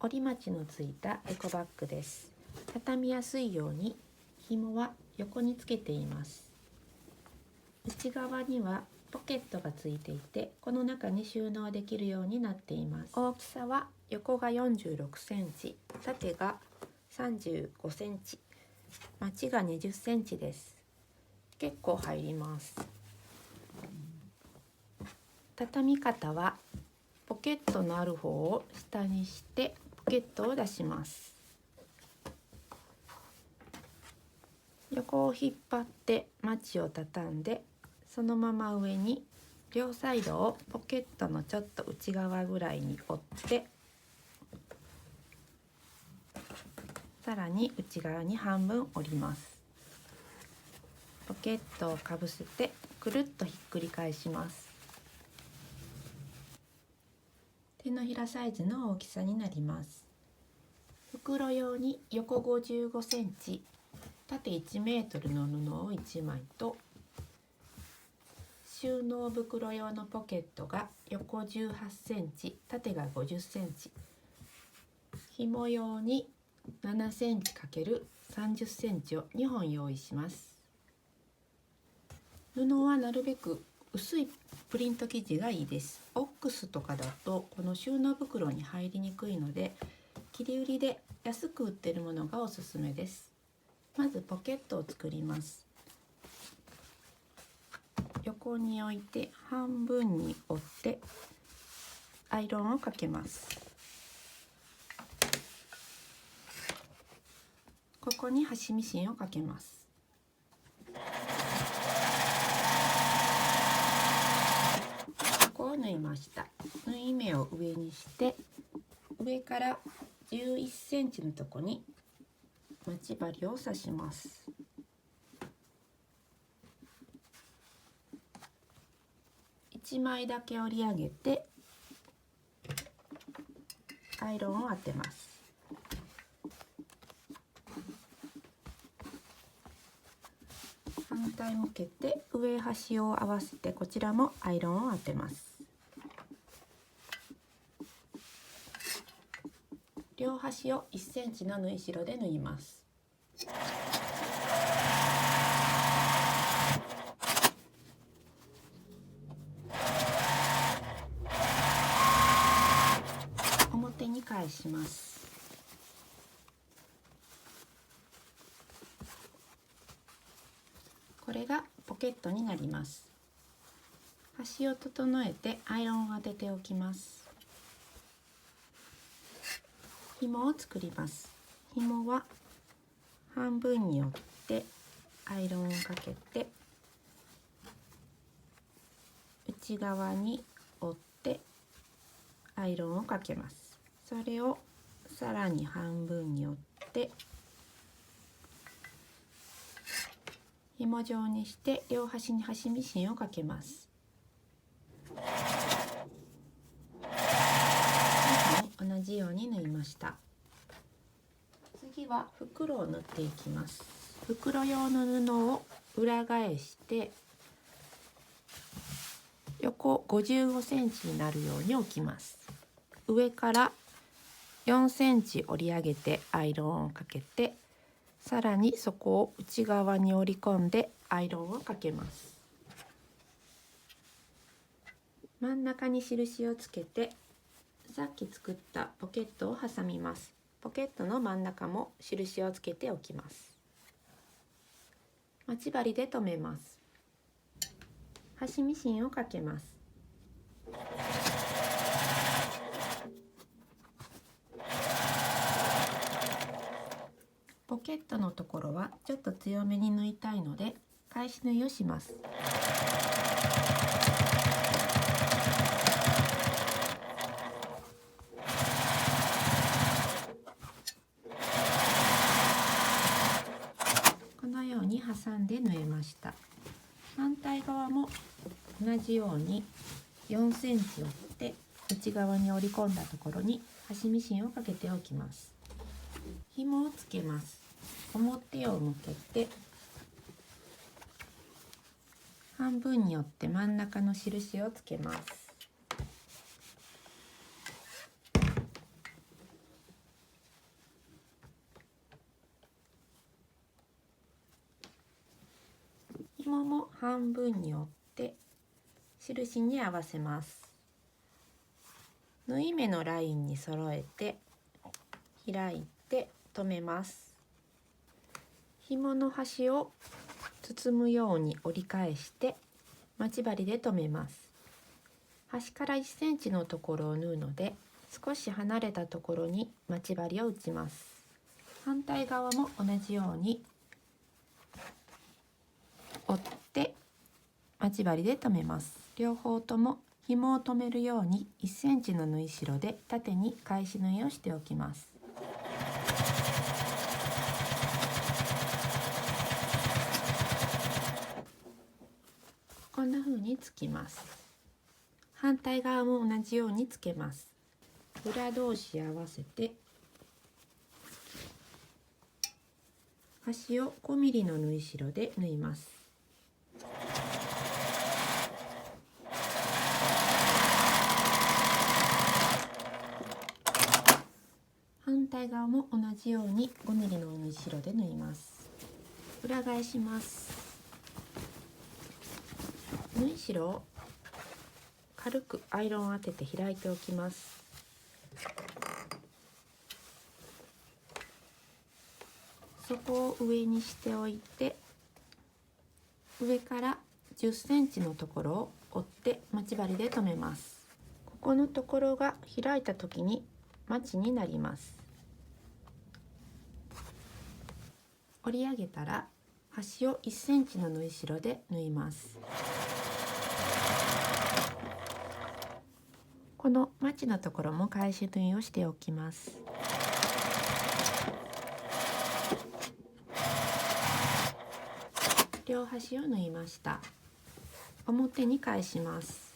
折り待ちのついたエコバッグです。畳みやすいように紐は横につけています。内側にはポケットがついていて、この中に収納できるようになっています。大きさは横が46センチ、縦が35センチ、まちが20センチです。結構入ります。畳み方はポケットのある方を下にしてポケットを出します。横を引っ張ってマチを畳んで、そのまま上に両サイドをポケットのちょっと内側ぐらいに折って、さらに内側に半分折ります。ポケットをかぶせてくるっとひっくり返します。手のひらサイズの大きさになります。袋用に横55センチ、縦1メートルの布を1枚と、収納袋用のポケットが横18センチ、縦が50センチ、紐用に7センチ ×30 センチを2本用意します。布はなるべく薄いプリント生地がいいです。オックスとかだとこの収納袋に入りにくいので、切り売りで安く売っているものがおすすめです。まずポケットを作ります。横に置いて半分に折ってアイロンをかけます。ここに端ミシンをかけます。ここを縫いました。縫い目を上にして、上から11センチのとこに待ち針を刺します。1枚だけ折り上げてアイロンを当てます。反対向けて上端を合わせて、こちらもアイロンを当てます。両端を1センチの縫い代で縫います。表に返します。これがポケットになります。端を整えてアイロンを当てておきます。紐を作ります。紐は半分に折ってアイロンをかけて、内側に折ってアイロンをかけます。それをさらに半分に折って紐状にして両端に端ミシンをかけます。同じように縫いました。次は袋を縫っていきます。袋用の布を裏返して横55センチになるように置きます。上から4センチ折り上げてアイロンをかけて、さらにそこを内側に折り込んでアイロンをかけます。真ん中に印をつけて、さっき作ったポケットを挟みます。ポケットの真ん中も印をつけておきます。待ち針で留めます。端ミシンをかけます。ポケットのところはちょっと強めに縫いたいので、返し縫いをします。このように挟んで縫えました。反対側も同じように4センチ折って内側に折り込んだところに端ミシンをかけておきます。紐をつけます。表を向けて半分に折って真ん中の印をつけます。紐も半分に折って印に合わせます。縫い目のラインに揃えて開いて留めます。紐の端を包むように折り返して待ち針で留めます。端から1センチのところを縫うので、少し離れたところに待ち針を打ちます。反対側も同じように折って待ち針で留めます。両方とも紐を留めるように1センチの縫い代で縦に返し縫いをしておきます。こんな風につきます。反対側も同じようにつけます。裏同士合わせて端を5ミリの縫い代で縫います。反対側も同じように5ミリの縫い代で縫います。裏返します。縫い代を軽くアイロンを当てて開いておきます。底を上にしておいて、上から10センチのところを折って待ち針で留めます。ここのところが開いた時にマチになります。折り上げたら端を1センチの縫い代で縫います。このマチのところも返し縫いをしておきます。両端を縫いました。表に返します。